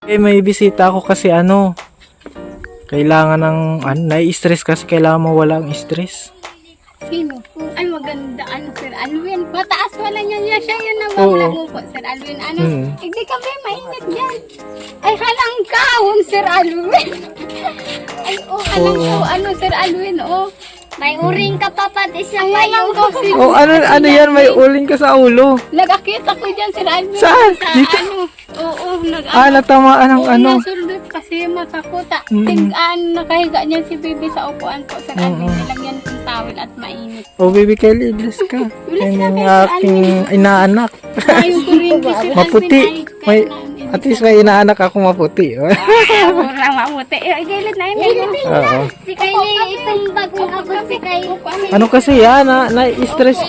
May bisita ako kasi kailangan ng, nai-stress kasi kailangan mawala ang stress. Sino? Ay, maganda, Sir Alvin. Mataas wala niya siya yun na Oo. mamlago po, Sir Alvin. Hindi kami mainit yan. Ay, halang kawon, Sir Alvin. Ay, halang ko, Sir Alvin, May uring ka pa pati sa payo. Ano yan? May uling ka sa ulo. Nag-akit ako dyan, Sir Alvin. Saan? Sa Dito? natamaan Natamaan ng Nasundot kasi makakuta. Nakahiga niya si Bibi sa upuan ko, Sir Alvin. Nilagyan kong towel at mainit. Baby Kelly, bless ka. Bless Yan ka, yung Sir aking inaanak. Yung kuryente, Sir Alvin. Maputi. At least may inaanak ako maputi. Murang mamuti. Gilid na yun. Oo. Si Kylie, itong bagong abot si Kylie. Ano kasi yan, na-stress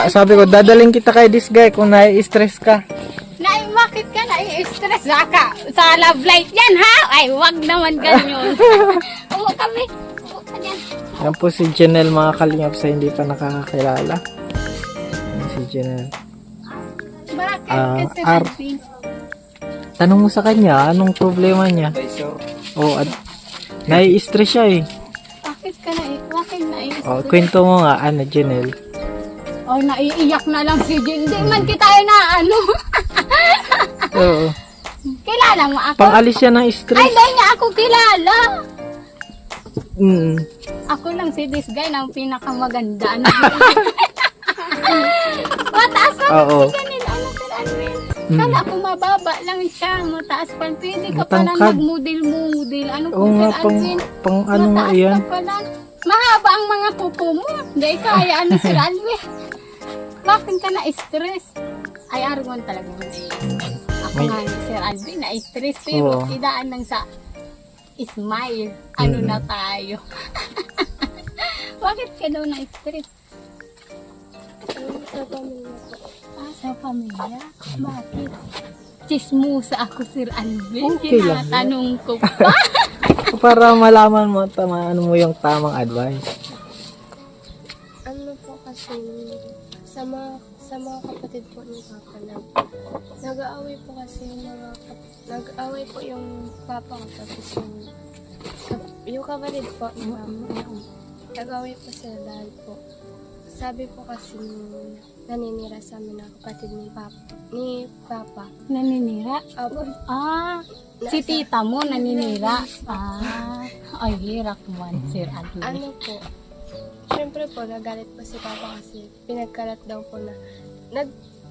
sabi ko, dadaling kita kay this guy kung na-stress ka. Bakit ka na-stress sa love life yan, ha? Ay, wag naman ganyan. Uwa kami. Uwa ka dyan. Yan po si Janelle, mga kalingap, sa hindi pa nakakakilala. Yan si Janelle. Bakit kasi Ar- Alvin? Tanong mo sa kanya, anong problema niya? Nai-stress siya eh. Bakit ka na-stress? Kwento mo nga, Janelle. Naiiyak na lang si Jin. Hindi man kita Oo. Kilala mo ako? Pang-alis siya ng Ay, stress. dahil niya ako kilala. Mm. Ako lang si this guy na pinakamaganda. Mataas pa Oo. si Janelle. Sir Alvin? Kala ko mababa lang siya. Mataas pa. Pwede ka pala Matangkad. mag-model. Ano po, Oo nga, Sir Alvin? pang ano nga Mataas yan. ka pala. Mahaba ang mga kuko mo. Hindi kaya, Sir Alvin? Bakit ka na-stress? Ay, argon talaga mo na-stress. Ako nga ni Sir Alvin, na-stress. Pero Oo. idaan lang sa smile. Na tayo? Bakit ka daw na-stress? Sa pamilya po. Sa pamilya? Bakit? Chismusa ako, Sir Alvin. Okay lang. Tinatanong ko pa. Para malaman mo, ano mo yung tamang advice. Ano po kasi sa mga kapatid po ni Papa nag-aaway po kasi nag-aaway po yung Papa ko tapos yung kapatid po ni Papa nag-aaway po sila dahil po sabi po kasi naninira sa amin ng kapatid ni Papa. Naninira? Opo. Si tita mo naninira. Ay, hirap man, Sir Alvin. Ano po, syempre po, nagalit po si Papa kasi pinagkalat daw po na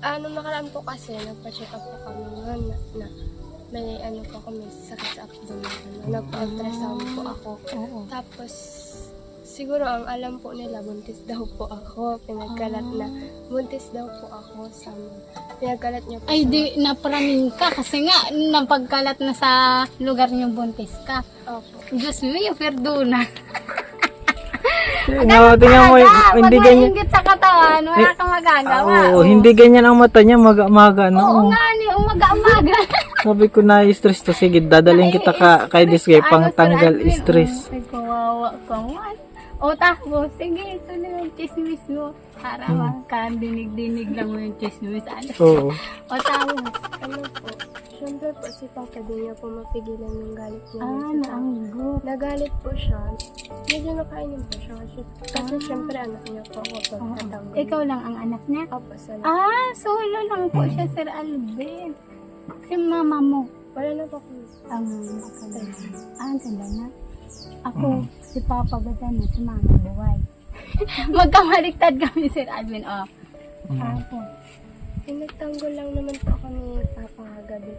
nakaraan po kasi, nagpa-check up po kami ngayon na may po kami sakit sa abdomen. Nagpa-ultrasound po ako. Oo. Tapos, siguro ang alam po nila, buntis daw po ako. Pinagkalat na, buntis daw po ako sa pinagkalat niyo po. Ay, di napraning ka kasi nga napagkalat na sa lugar niyong buntis ka. Opo. Diyos mo, yung perdona. Tingnan mo, hindi Pag ganyan. maingit sa katawan, wala kang magagawa. Hindi ganyan ang mata niya, maga-maga, Oo nga ni, umaga-umaga. Sabi ko na-stress to, sige, dadaling kita kay this guy, pang tanggal stress. Ay, kawawa ka man. Tapos, sige, ito na yung chismis mo. Para dinig-dinig lang mo yung chismis. Oo. Tapos, Ano po, syempre po si Papa din niya po mapigilan yung galit niya. sa tao. naanggot. Nagalit po siya. Medyo nakainin po siya. Kasi syempre anak niya po ako pagkatawag. Ikaw lang ang anak niya? Opo, salamat. Solo lang po siya, Sir Alvin. Si mama mo. Wala na po kami. Ang ganda na. Ako, si Papa ganda na, si Mama buhay. Magkamaliktad kami, Sir Alvin. Ako. Nagtanggol lang naman po ako ni Papa kagabi.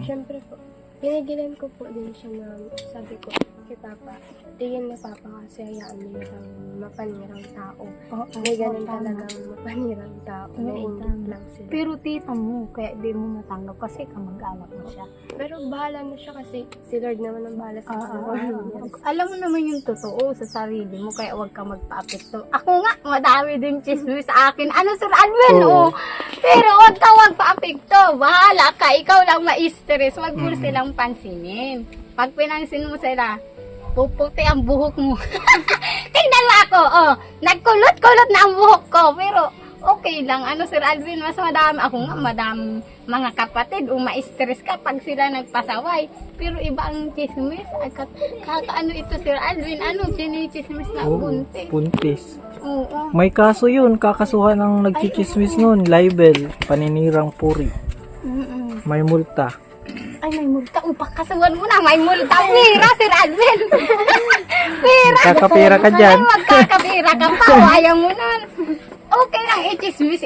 Syempre po, pinigilan ko po din siya na sabi ko kay Papa, tingin na Papa kasi hayaan mo yung mapanirang tao. May ganun talagang mapanirang tao. Nainggit lang sila. Pero tita mo, kaya di mo matanggap kasi kamag-anak mo siya. Pero bahala na siya kasi si Lord naman ang bahala sa kanya. Alam mo naman yung totoo sa sarili mo, kaya huwag ka magpa-apekto. Ako nga, madami din chismis sa akin. Sir Alvin, Pero huwag ka magpa-apekto. Bahala ka, ikaw lang ma-stress. Huwag mo silang pansinin. Pag pinansin mo sila, puputi ang buhok mo. Tingnan mo ako, nagkulot-kulot na ang buhok ko. Pero okay lang. Ano, Sir Alvin, mas madami. Ako nga, madami mga kapatid. Ma-stress ka pag sila nagpasaway. Pero iba ang chismis. Kakaano ito, Sir Alvin? Ano, chinichismis na buntis. Puntis. Oo. May kaso yun, kakasuhan ng nagchichismis nun, libel, paninirang puri. Mm-mm. May multa. Ay, may multa. Pakasuhan mo na. May multa. Pira, Sir Alvin. Pira. Kakapira ka dyan. Ay, magkakapira ka pa. Ayaw mo nun. Okay lang, i-chismis.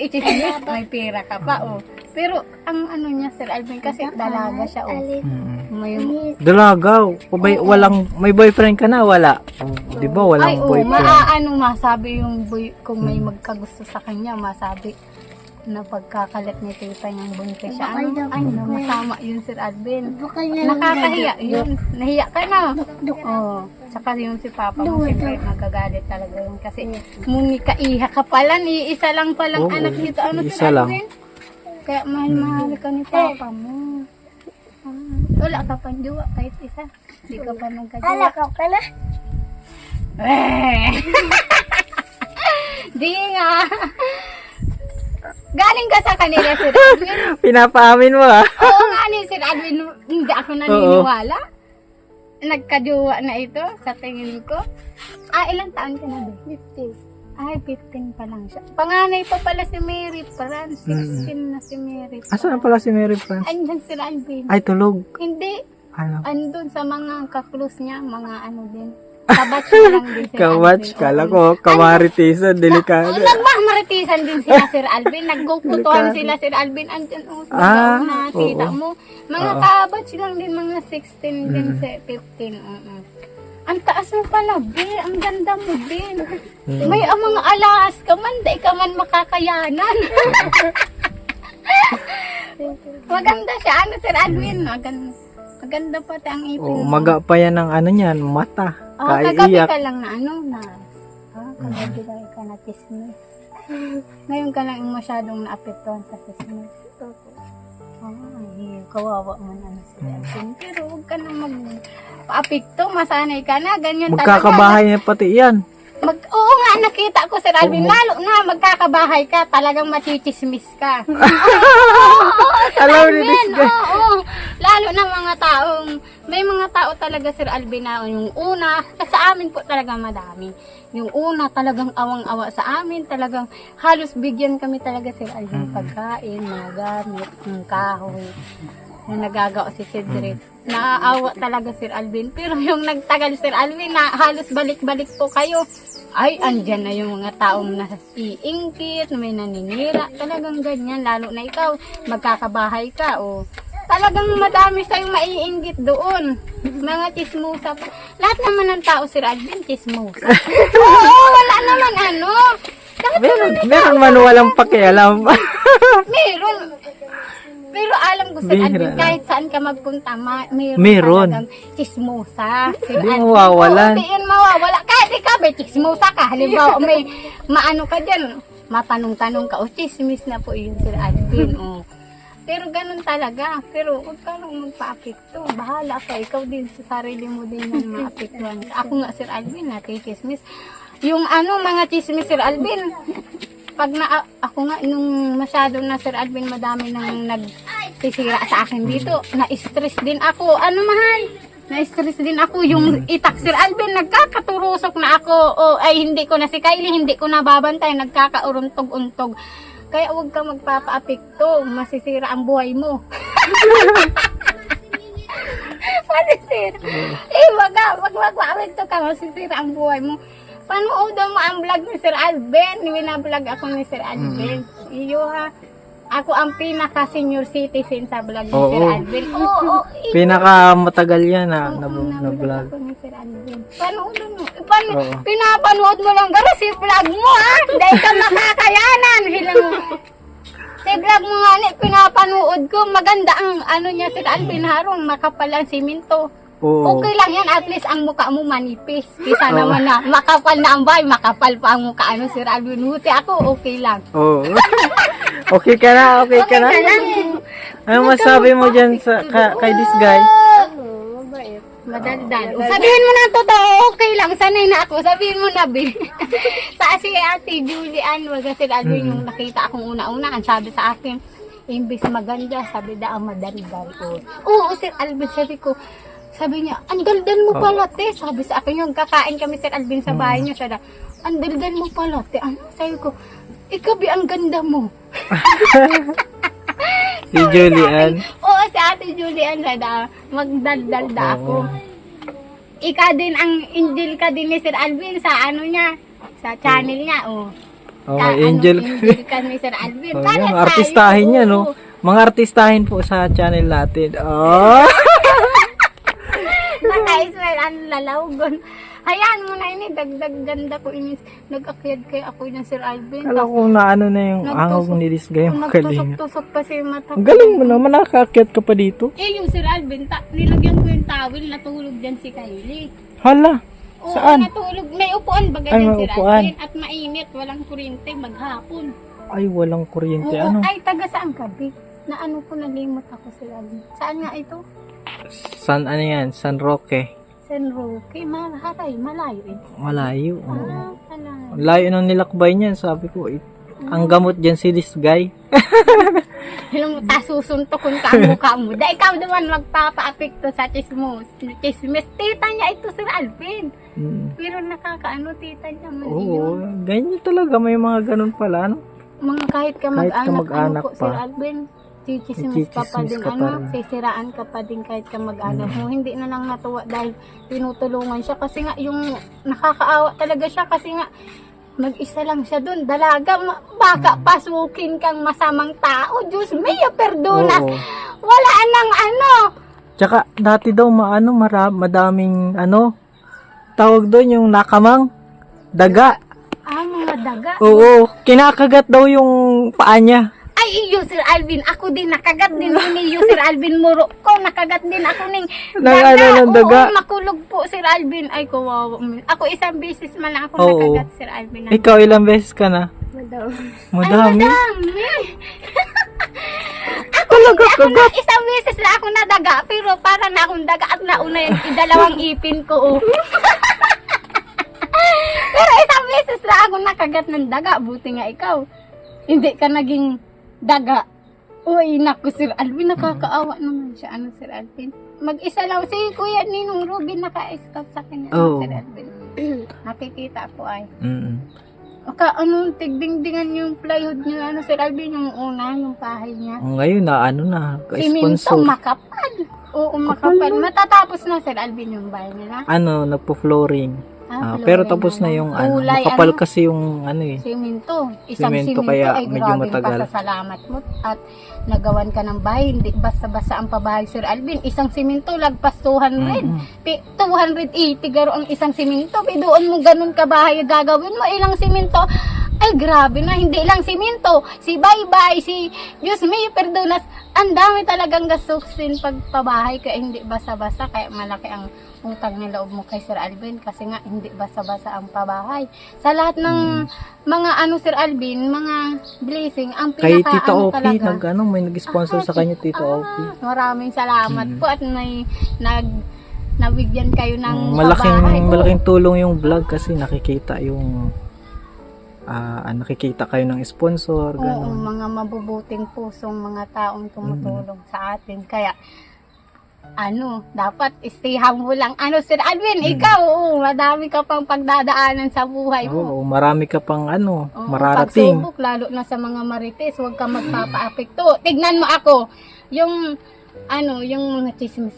May pira ka pa, oh. Pero, ang ano niya, Sir Alvin, kasi dalaga siya, oh. May, Dalagaw. May boyfriend ka na, wala. Oh, di ba, walang ay, oh, boyfriend. masabi yung boy, kung may magkagusto sa kanya, masabi na pagkakalat ni tita niyang buntis siya. Ano, masama yun, Sir Alvin. Nakakahiya yun. Nahiya ka na. Oo. Saka yung si Papa mo, siyempre magagalit talaga yun. Kasi munikaiha ka pala, ni isa lang palang Oo, anak nito. Ano, isa Sir lang. Alvin? Kaya mahal ka ni Papa mo. Wala ka pang jowa kahit isa. Hindi ka pa nagkajowa. ka na? Di nga. Galing ka sa kanila, Sir Edwin. Pinapaamin mo, ha? Oo nga ni Sir Edwin, hindi ako naniniwala. Nagkajowa na ito sa tingin ko. Ilang taon ka na ba? 15. Ay, 15 pa lang siya. Panganay pa pala si Mary Fran. 16 na si Mary Fran. Asan pala si Mary France? Andyan Sir Edwin. Ay, tulog. Hindi. Ano? Andun sa mga kaklose niya, mga ano din. Kabatch na lang din Sir Kawatch, Alvin. kala ko, kamaritisan, delikado. Nagmamaritisan din sila Sir Alvin. Nagkukutuhan sila Sir Alvin. Andyan oh, nakita oo. mo. Mga kabatch lang din, mga 16 din, 15. Ang taas mo pala, Be. Ang ganda mo, Ben. May mga alas ka man, di ka man makakayanan. Maganda siya. Ano, Sir Alvin? Maganda pati ang ipin Oh, mo. maga pa yan ng ano niyan, mata. Kagabi Kaiiyak. ka lang na ano na. Kagabi ka na chismis. Ngayon ka lang masyadong naapektuhan sa chismis. Ay, kawawa mo na si Alvin. Pero huwag ka na mag-apekto. Masanay ka na. Ganyan Magkakabahay na pati yan. Oo nga, nakita ko Sir Alvin. Lalo na magkakabahay ka. Talagang machichismis ka. Alam ni this guy. Oo. Lalo na mga taong, may mga tao talaga Sir Alvin na yung una, sa amin po talaga madami. Yung una talagang awang-awa sa amin, talagang halos bigyan kami talaga Sir Alvin pagkain, mga gamit, ng kahoy. Na nagagawa si Cedric. Naaawa talaga Sir Alvin. Pero yung nagtagal Sir Alvin na halos balik-balik po kayo. Ay, andyan na yung mga taong naiingkit, may naninira. Talagang ganyan. Lalo na ikaw, magkakabahay ka. O, talagang madami sa'yung maiinggit doon. Mga chismosa. Lahat naman ng tao Sir Alvin, chismosa. Oo, wala naman ano. Meron man walang pakialam. Meron. Pero alam ko Sir Bihira Alvin, lang. kahit saan ka magpunta, meron Meron. talagang chismosa. Sir Di Alvin. mawawalan. Oo, di yan mawawala. Kahit ikaw, may chismosa ka. Halimbawa, may maano ka dyan, matanong-tanong ka, o chismis na po yun Sir Alvin. Oh. Pero ganun talaga. Pero huwag ka lang magpa-apekto. Bahala ka. Ikaw din sa sarili mo din yung maapektuhan ka. Ako nga Sir Alvin, natichismis. Yung ano, mga chismis Sir Alvin, pag ako nga, nung masyado na Sir Alvin, madami nang nagsisira sa akin dito. Na-stress din ako. Ano mahal? Na-stress din ako. Yung itak Sir Alvin, nagkakaturusok na ako. O ay hindi ko na si Kylie, hindi ko na babantay. Nagkakauruntog-untog. Kaya huwag ka magpapa-apekto. Masisira ang buhay mo. Masisira. Wag magpapa-apekto ka. Masisira ang buhay mo. Panoodan mo ang vlog ni Sir Alvin. Wina-vlog ako ni Sir Alvin. Iyo ha. Ako ang pinaka-senior citizen sa vlog ni Sir Alvin. Oo. Pinaka matagal yan na Na-vlog vlog. ako ni Sir Alvin. Panoodan mo. Oo. Pinapanood mo lang. Pero si vlog mo ha. Dahil ka makakayanan. Hilang mo. Si vlog mo nga pinapanood ko. Maganda ang ano niya Sir Alvin. Harong makapal ang simento. Oo. Okay lang yan, at least ang mukha mo manipis. Kisa naman na makapal na ang bahay, makapal pa ang mukha. Ano, Sir Alvin, buti ako, okay lang. Oo. Okay ka na, okay ka na. lang. Ano masabi mo dyan sa kay this guy? Mabait. Madaldal. Sabihin mo na ang totoo, okay lang. Sanay na ako. Sabihin mo na, Bi. Sa si Ate Julian, wag Sir Alvin yung nakita akong una-una. Ang sabi sa akin, imbis maganda, sabi daw madaldal. Oo, Sir Alvin, sabi ko, sabi niya, ang daldal mo pala, te. Sabi sa akin yung kakain kami, Sir Alvin, sa bahay niya. Siya na, ang daldal mo pala, te. Ano? Sabi ko, ikaw, Bi, ang ganda mo. Si Julian. Oo, si Ate Julian, sada, magdaldal da ako. Ika din, ang angel ka din ni Sir Alvin sa ano niya, sa channel niya, oh. Oh, may angel. Angel ka ni Sir Alvin. Oh, Para yung tayo, artistahin niya, oo. no? Mga artistahin po sa channel natin. Oh! Naka-smile ang lalawgon. Hayaan mo na ini, dagdag ganda ko inis. Nag-akyad kay ako ng Sir Alvin. Kala ko na ano na yung angog ni Disgay yung kalinga. Nagtusok-tusok pa si mata. Ang galing mo naman, nakakaakyat ka pa dito. Eh, yung Sir Alvin, nilagyan ko yung towel, natulog dyan si Kylie. Hala, Oo, saan? natulog. May upuan baga Ay, dyan, may Sir upuan. Alvin. At mainit, walang kuryente, maghapon. Ay, walang kuryente. Oo, Ano? ay, taga saan ka, Bi? Na ano ko, nalimot ako, Sir Alvin. Saan nga ito? San ano yan? San Roque. San Roque, malayo eh. Malayo. Oh. Malayo. Layo ng nilakbay niyan. Sabi ko, ang gamot dyan si Disgay. Alam mo, tasusuntukon ka ang mukha mo. Da, ikaw naman magpapa-apekto sa chismos. Chismis. Tita niya ito, Sir Alvin. Pero nakakaano, tita niya man Oo, yun. ganyan talaga. May mga ganun pala, no? Mga kahit ka Kahit ka mag-anak, mag-anak ano po, pa. Sir Alvin, chichismis ka pa Chichismis din, ka pa ano, rin. sisiraan ka pa din kahit ka mag-anak mo. Hindi na lang natuwa dahil tinutulungan siya. Kasi nga, yung nakakaawa talaga siya kasi nga, mag-isa lang siya doon. Dalaga, baka pasukin kang masamang tao. Diyos mio, perdonas. Oo. Wala nang ano. Tsaka, dati daw madaming, tawag doon yung nakamang, daga. Mga daga. Oo, kinakagat daw yung paa niya. Ay, iyo, Sir Alvin. Ako din, nakagat din iyo, Sir Alvin Muro ko. Nakagat din ako ng Ng daga. Oo, makulog po, Sir Alvin. Ay, kawawa. Ako isang beses man lang ako Oo. nakagat, Sir Alvin. Ikaw, ilang beses ka na? Madami. Madami. Dami. Talaga Ako na, isang beses lang ako nadaga, pero para na akong daga at nauna yung idalawang ipin ko. Oh. Pero isang beses lang ako nakagat ng daga. Buti nga ikaw. Hindi ka naging daga. Uy, naku, Sir Alvin, nakakaawa naman siya. Ano, Sir Alvin? Mag-isa lang. Si Kuya Ninong Ruben naka-scout sa kanya. Oo. Sir Alvin. Nakikita po ay. Tigdingdingan yung plywood niya, Sir Alvin, yung una, yung bahay niya. Ngayon na, Siminto, sponsor. makapal. Oo, makapal. Matatapos na, Sir Alvin, yung bahay nila. Nagpo-flooring. Flooring Pero tapos na yung Kulay, makapal kasi yung Siminto. Isang Siminto, siminto, kaya ay medyo grabe matagal. pasasalamat mo. At nagawan ka ng bahay, hindi basta-basta ang pabahay, Sir Alvin. Isang siminto, lagpas 200. 280 garo ang isang siminto. Doon mo ganun kabahay gagawin mo. Ilang siminto? Ay, grabe na. Hindi lang siminto. Si Baybay, si Diyos may perdonas. Ang dami talagang gastusin pagpabahay. Kaya hindi basta-basta. Kaya malaki ang utang ng loob mo kay Sir Alvin. Kasi nga, hindi basta-basta ang pabahay. Sa lahat ng mga Sir Alvin, mga blessing, ang kay pinaka Tita Oki, talaga. may nag-sponsor sa kanya, Tita Oki. Maraming salamat po at may nabigyan kayo ng Malaking pabahay. Oo. malaking tulong yung vlog kasi nakikita yung nakikita kayo ng sponsor, Oo, gano'n. mga mabubuting pusong mga taong tumutulong sa atin. Kaya, dapat stayhan mo lang. Sir Alvin, ikaw, madami ka pang pagdadaanan sa buhay mo. Oo, marami ka pang Oo, mararating. pagsubok, lalo na sa mga marites, huwag ka magpapa-apekto. Tignan mo ako, yung mga chismis,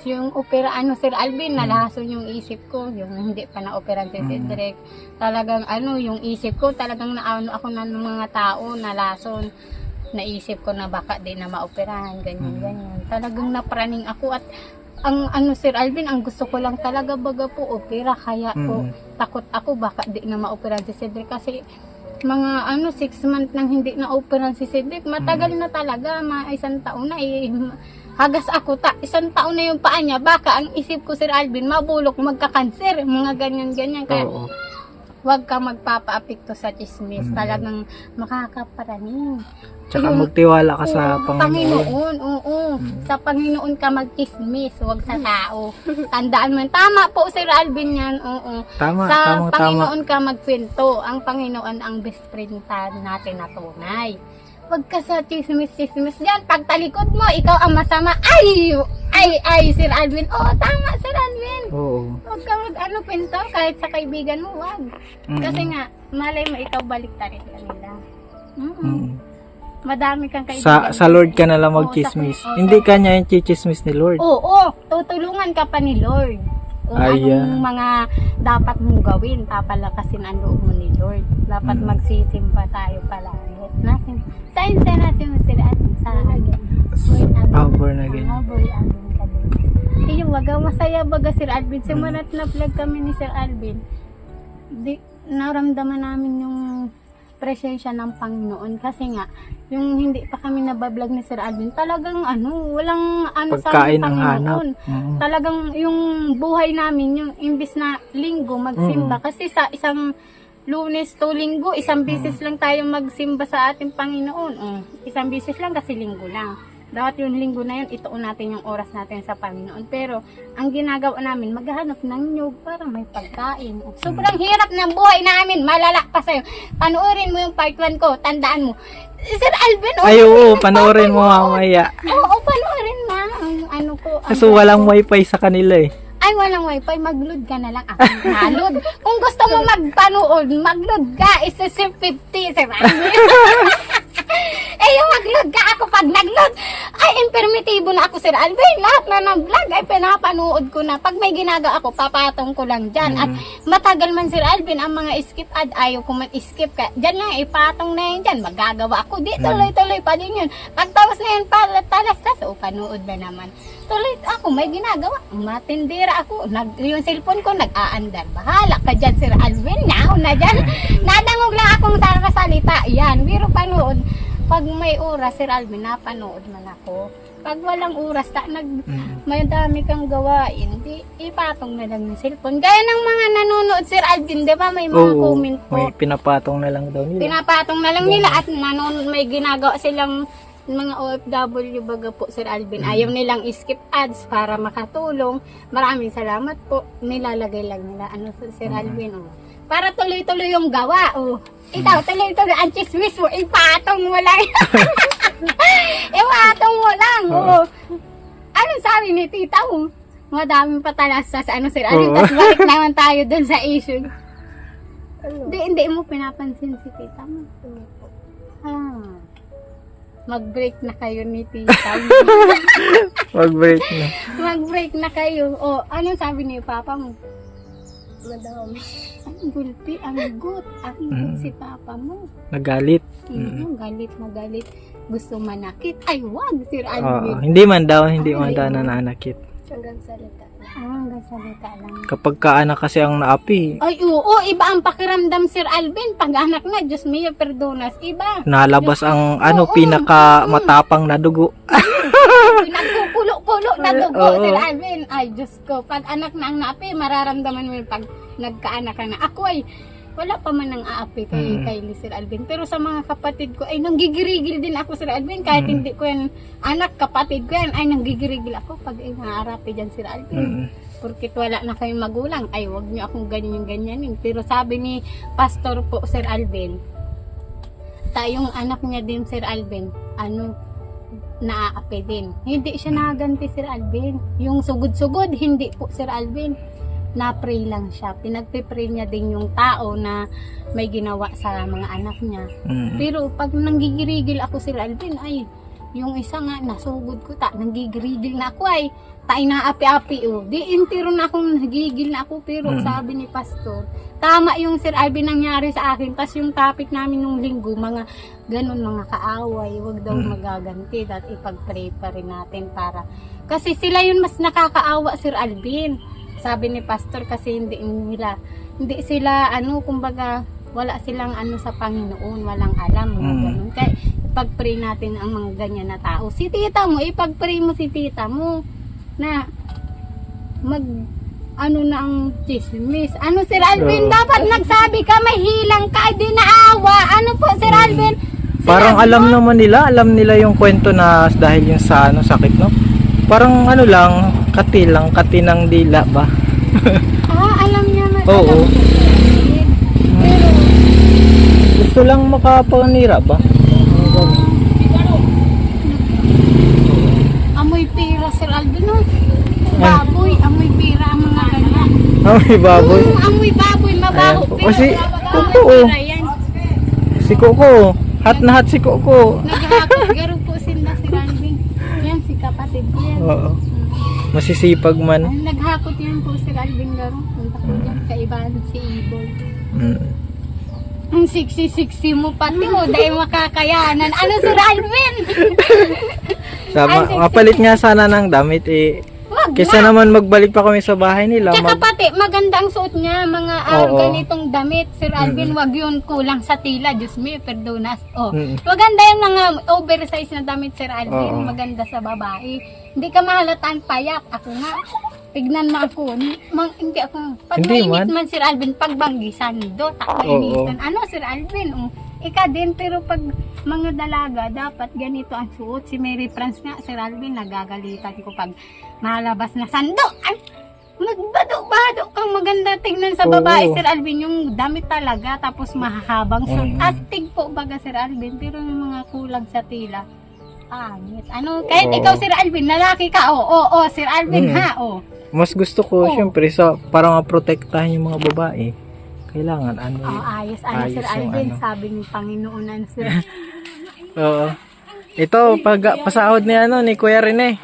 yung opera, Sir Alvin, nalason yung isip ko, yung hindi pa na-operan si Cedric. Talagang, yung isip ko, talagang ako na ng mga tao, nalason. Naisip ko na baka di na ma-operahan, ganyan. Talagang napraning ako at Sir Alvin, ang gusto ko lang talaga baga po opera, kaya po takot ako baka di na ma-operahan si Cedric kasi mga 6 months nang hindi na operan si Cedric, matagal na talaga, isang taon na hagas ako, isang taon na yung paa niya, baka ang isip ko, Sir Alvin, mabulok, magka-cancer, mga ganyan, kaya Oo. Huwag ka magpapa-apekto sa chismis. Talagang makakaparaning. Tsaka Yung- magtiwala ka sa Oo, Panginoon. oo. Sa Panginoon ka mag-chismis, huwag sa tao. Tandaan mo, tama po Sir Alvin yan, oo. Tama, Sa tama. Panginoon ka magkwento. Ang Panginoon ang best friend natin na tunay. Huwag ka sa chismis dyan. Pag talikod mo, ikaw ang masama. Ay, Sir Alvin. Oo, tama, Sir Alvin. Oo. Huwag ka kwento kahit sa kaibigan mo, huwag. Kasi nga, malay mo, ikaw balik rin kanila. Madami kang kaibigan. Sa Lord ka na lang Oo, mag-chismis. sa- oo, Hindi sa- ka niya yung chichismis ni Lord. Oo, tutulungan ka pa ni Lord. Kung Ayan. anong mga dapat mong gawin, papalakasin ang loob mo ni Lord. Dapat magsisimba tayo palagi. Saan natin mo sila sa Born again. Born again ka din. Iyo, waga masaya baga Sir Alvin. Simulat na vlog kami ni Sir Alvin. Naramdaman namin yung presensya ng Panginoon kasi nga yung hindi pa kami nabablog ni Sir Alvin talagang walang Pagkain sa ang Panginoon. hanap. Talagang yung buhay namin yung imbis na linggo magsimba kasi sa isang Lunes to Linggo isang bisis lang tayo magsimba sa ating Panginoon. Isang bisis lang kasi linggo lang. Dapat yung linggo na yun, ituon natin yung oras natin sa Panginoon. Pero, ang ginagawa namin, maghahanap ng nyug para may pagkain. Sobrang hirap ng buhay namin, malala pa sa'yo. Panoorin mo yung part 1 ko, tandaan mo. Sir Alvin, Ay, oo, panoorin mo mamaya. Oo, panoorin na. Ang ko. Kasi walang wifi sa kanila eh. Ay, walang wifi, mag-load ka na lang. Ako na-load. Kung gusto mo magpanood, mag-load ka. Isa 50, Sir Alvin. Yung mag-load ka ako pag nag-load. Ay, impermitibo na ako, Sir Alvin. Lahat na ng vlog ay pinapanood ko na. Pag may ginagawa ako, papatong ko lang dyan. At matagal man, Sir Alvin, ang mga skip ad, ayaw ko mag-skip ka. Dyan lang, ipatong na yun dyan. Magagawa ako. Di, tuloy-tuloy pa din yun. Pagtawas na yun, talas-tas, panood na naman. Tuloy ako, may ginagawa. Matindira ako. Yung cellphone ko, nag-aandar. Bahala ka dyan, Sir Alvin. Now na dyan. Nadangog lang akong salita. Yan, biro panood. Pag may oras, Sir Alvin, napanood man ako. Pag walang oras, may dami kang gawain, di ipatong na lang yung cellphone. Gaya ng mga nanonood, Sir Alvin, di ba? May mga comment po. May pinapatong na lang daw nila. Pinapatong na lang nila at nanonood, may ginagawa silang mga OFW baga po, Sir Alvin. Ayaw nilang skip ads para makatulong. Maraming salamat po. Nilalagay lang nila. Sir Alvin, para tuloy-tuloy yung gawa, Ikaw, tuloy-tuloy ang chismis mo, ipatong mo lang. Ipatong mo lang, Ano sabi ni tita mo? Madaming patalasas, Sir Alvin. Tapos balik naman tayo dun sa issue. Hindi mo pinapansin si tita mo. Mag-break na kayo ni tita mo. Mag-break na. Mag-break na kayo. Anong sabi ni papa mo? Madami. Ang gulpi, ang gut. Ang si papa mo. Nagalit. Galit. Gusto manakit. Ay, wag, Sir Oo, Alvin. hindi man daw nananakit. Hanggang salita. Hanggang salita lang. Kapag kaanak kasi ang naapi, Ay, oo, iba ang pakiramdam, Sir Alvin. Pag anak na, Diyos mio, perdonas. Iba. nalabas ang pinaka matapang na dugo. Nagkukulo-kulo na dugo, Oo. Sir Alvin. Ay, Diyos ko. Pag anak na ang naapi, mararamdaman mo yung pag nagkaanak ka na. Ako ay, wala pa man ang aapi kay Sir Alvin. Pero sa mga kapatid ko, ay nanggigirigil din ako, Sir Alvin. Kahit hindi ko yan, anak, kapatid ko yan, ay nanggigirigil ako pag naarapi dyan, Sir Alvin. Porkit wala na kayong magulang, ay wag niyo akong ganyan-ganyanin. Pero sabi ni Pastor po, Sir Alvin, tayong anak niya din, Sir Alvin, naaapi din. Hindi siya nakaganti, Sir Alvin. Yung sugod-sugod, hindi po, Sir Alvin. Na-pray lang siya. Pinagpipray niya din yung tao na may ginawa sa mga anak niya. Pero pag nanggigirigil ako, Sir Alvin, ay, yung isa nga, nasugod ko, nanggigirigil na ako, ay, naapi-api, Di intiro na akong nagigil na ako, pero sabi ni Pastor, tama yung Sir Alvin nangyari sa akin. Tas yung topic namin nung linggo, mga ganun, mga kaaway, wag daw magaganti, at ipag-pray pa rin natin para, kasi sila yun mas nakakaawa, Sir Alvin. Sabi ni Pastor, kasi hindi sila, kumbaga, wala silang sa Panginoon, walang alam, mga ganun. Kaya, ipag-pray natin ang mga ganyan na tao. Si tita mo, ipag-pray mo si tita mo, na ano na ang chismis. Ano, Sir Alvin, Oo. dapat nagsabi ka, may hilang ka, di naawa. Ano po, Sir Alvin? Parang alam naman nila, alam nila yung kwento na dahil yung sa ano, sakit, no? Parang ano lang, kati ng dila ba? Alam niya na. Oo. Alam niya, Sir Alvin. Pero, Gusto lang makapanira ba? amoy pira, Sir Alvin, no? Baboy, amoy pira ang mga ganyan. Ay, baboy. Amoy baboy, mabaho. Ayan po. Pero, Kasi, amoy totoo. pira yan. Si Coco. Hat na hat si Coco. Naghahakot, garo po sila, Sir Alvin. Yan, si kapatid ko yan. Oo. Masisipag man. Ay, naghakot yan po, Sir Alvin, garo. Punta ko dyan, kaibahan si Ibon. Mm. Ang siksi-siksi mo pati mo, dahil makakayanan. Ano, Sir Alvin? Sama, mapalit nga sana ng damit eh. Wag Kesa na. naman magbalik pa kami sa bahay nila. Tsaka pati, maganda ang suot niya, mga Oo. ganitong damit. Sir Alvin, wag yun kulang sa tila. Diyos me, perdonas. Oh. Mm. Maganda yung mga oversize na damit, Sir Alvin. Oo. Maganda sa babae. Hindi ka mahalataan payak. Ako nga, tignan mo ako. Hindi ako. Pag Hindi mainit man. man, Sir Alvin, pagbanggisan do, takmainitan. Ano, Sir Alvin? Ika din, pero pag mga dalaga, dapat ganito ang suot. Si Mary France nga, Sir Alvin, nagagalitan ko pag malabas na sando. Ay, magbado-bado kang maganda tingnan sa babae, Oo. Sir Alvin. Yung damit talaga, tapos mahahabang suot. Mm. Astig po baga, Sir Alvin, pero yung mga kulag sa tila, pangit. Ano, kahit Oo. ikaw, Sir Alvin, lalaki ka, oo, Sir Alvin, Mm. ha, Mas gusto ko, Oo. syempre, para maprotektahan yung mga babae. Kailangan, ano ayos, Ayos Sir yung Alvin, ano. sabi ng Panginoon, Sir. Oo. Ito, pasahod ni ni Kuya Rene.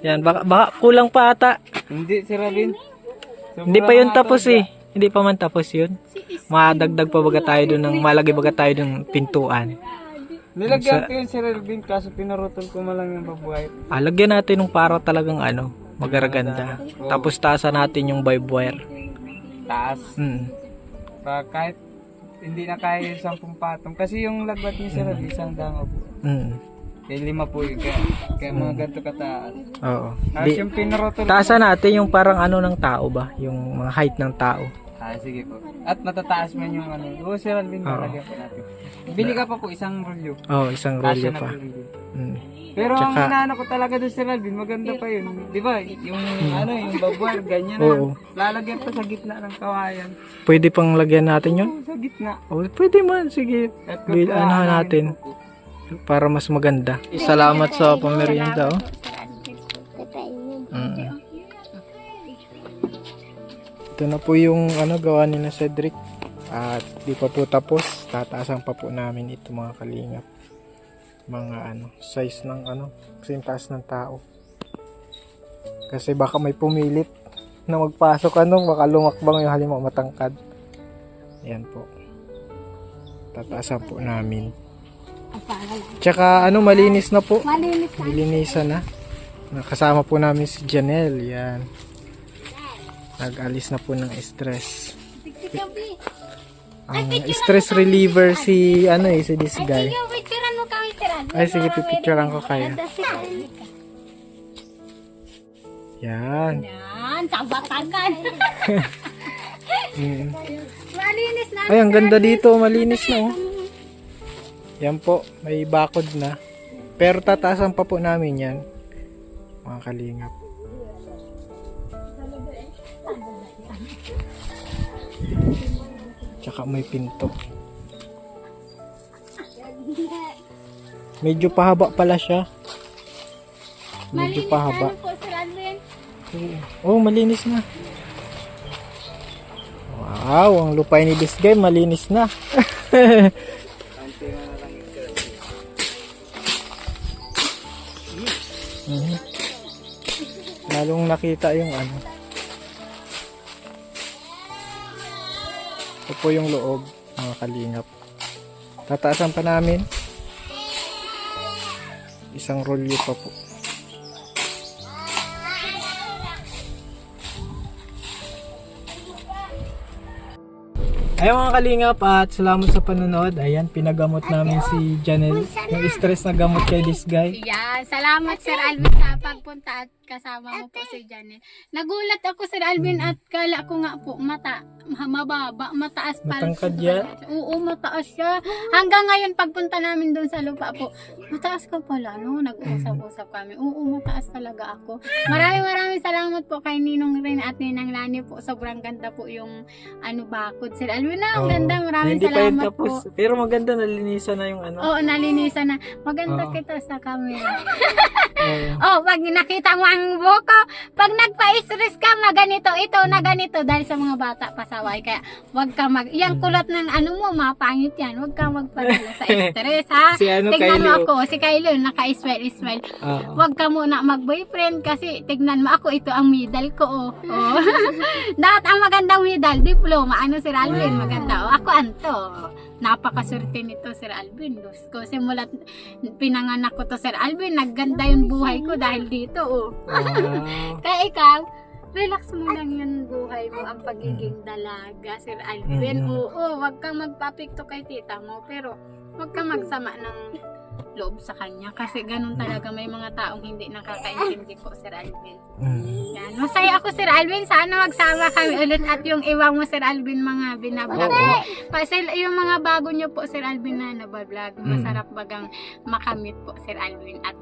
Yan, baka kulang pa ata. Hindi, Sir Alvin. Hindi pa yun tapos eh. Hindi pa man tapos yun. Madagdag pa baga tayo dun, malagay baga tayo dun pintuan. Nilagyan ko yun, Sir Alvin, kaso pinarutol ko malang yung babuhay. Lagyan natin ng para talagang magaraganda. Tapos taasan natin yung barbed wire. Taas. Kahit hindi na kaya yung 10 patong. Kasi yung lagbat niya, Sir Alvin, isang dango po. Kaya 5 po yun. Kaya mga ganito kataas. Oo. Tapos yung pinarutol ko. Taasan natin yung parang ng tao ba? Yung mga height ng tao. Sige po. At matataas man yung Oo, Sir Alvin, nalagyan po natin. Bili ka pa po isang rolyo. Oo, isang rolyo Kasya na pa. po yun. Mm. Pero ang Tsaka- inaano ko talaga doon, Sir Alvin, maganda pa yun. Di ba? Yung yung babuar, ganyan Oo. na. Lalagyan pa sa gitna ng kawayan. Pwede pang lagyan natin yun? Oo, sa gitna. Oh, pwede man, sige. At Ano natin para mas maganda. Salamat sa pamerienda. Oh. Ito na po yung gawa ni na Cedric. At di pa po tapos. Tataasan pa po namin ito mga kalingap. Mga size ng kasing taas ng tao. Kasi baka may pumilit na magpasok baka lumakbang yung halimbawa matangkad. Ayan po. Tataasan po namin. Tsaka malinis na po. Malinis na. Nilinisan na. Nakasama po namin si Janelle. Yan. Nag-alis na po ng stress. Ang stress reliever si si this guy. Sige, picturean mo kami, Sir Alvin. Ay sige, pipicturean ko kayo. Ganda, Sir Alvin. Yan. Yan, sa batagan. Mm. Malinis na. Ay, ang ganda dito. Malinis na oh. Yan po. May bakod na. Pero tataasan pa po namin yan. Mga kalingap. Tsaka may pinto. Medyo pahaba pala siya. Medyo pahaba. Ano po, Sir Alvin? Oh, malinis na. Wow, ang lupay ni this guy, malinis na. Mhm. Lalong nakita yung Ito po yung loob, mga kalingap. Tataasan pa namin. Isang rolyo pa po. Ayun mga kalingap at salamat sa panonood. Ayan, pinagamot namin si Janelle. Yung stress na gamot kay this guy. Yan, salamat, Sir Alvin, sa pagpunta at kasama mo po si Janet. Nagulat ako Sir Alvin at kala ko nga po mababa, mataas pa. Matangkad yan? Oo, mataas siya. Hanggang ngayon pagpunta namin doon sa lupa po, mataas ka pala, no? Nag-usap-usap kami. Oo, mataas talaga ako. Maraming salamat po kay Ninong Rin at Ninang Lani po. Sobrang ganda po yung bakod. Sir Alvin na, ang ganda. Maraming Hindi pa yun salamat tapos. po. Pero maganda, nalinisan na yung ano. Oo, nalinisan na. Maganda Oo. kita sa camera. Oo. Oh, pag nakita mo ang buko, pag nagpa-stress ka, ganito, ito na ganito dahil sa mga bata pasaway. Kaya wag ka yung kulot ng mo, mapangit yan. Wag ka magpadala sa stress, ha? Si Tignan mo Kylie, ako, si Kylie, naka-smile. Oo. Wag ka muna mag-boyfriend kasi tignan mo ako, ito ang medal ko, oh. Oh. Dapat ang magandang medal, diploma. Sir Alvin, maganda. Oh, ako anto. Napakaswerte nito, Sir Alvin. Diyos ko, simulat pinanganak ko to, Sir Alvin, nagganda yung buhay ko dahil dito, oh. Kaya ikaw, relax mo lang yung buhay mo, ang pagiging dalaga, Sir Alvin. Oo, wag kang magpapikto kay tita mo, pero wag kang magsama ng loob sa kanya. Kasi ganun talaga, may mga taong hindi nakakaintindi po, Sir Alvin. Yan. Masaya ako, Sir Alvin. Sana magsama kami ulit at yung iba mo, Sir Alvin, mga binablog. Kasi yung mga bago nyo po, Sir Alvin, na nabablog, masarap bagang makamit po, Sir Alvin. At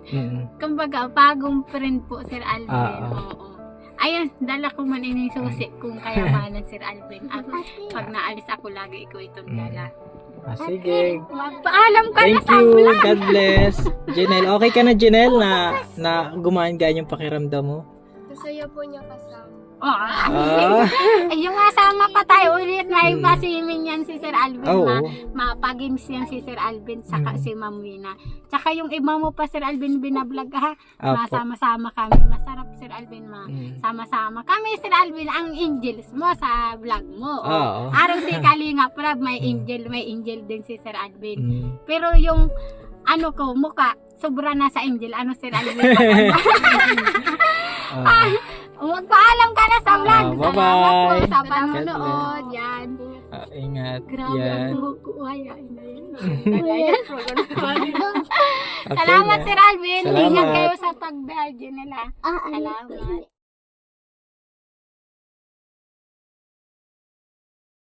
kumbaga, bagong friend po, Sir Alvin. Oo. Ayun, dala ko man susi kung kayamanan, Sir Alvin. At pag naalis ako, lagi ikaw itong dala. Sige. Magpaalam ka na Thank sa you. vlog. God bless. Janelle, okay ka na, Janelle, na gumaan-gaan yung pakiramdam mo? Masaya po niya kasama. Yung asama pa tayo ulit na ipasimin yan si Sir Alvin. Oo. Mapag-games yan si Sir Alvin saka si Ma'am Wina. Tsaka yung iba mo pa, Sir Alvin, binablog, ha? Apo. Masama-sama kami. Masarap, Sir Alvin, sama-sama kami, Sir Alvin, ang angels mo sa vlog mo. Oo. Araw si Kalinga Prab, may angel din si Sir Alvin. Pero yung ko, mukha, sobra na sa angel. Sir Alvin? Magpaalam ka na sa vlog. Bye-bye. Salamat po sa God panonood. Yan. Ingat. Grabe Yan. ang buhok ko. Hayain na yun. Okay Salamat, na. Sir Alvin. Salamat. Ingat kayo sa pagbiyahe nila. Salamat.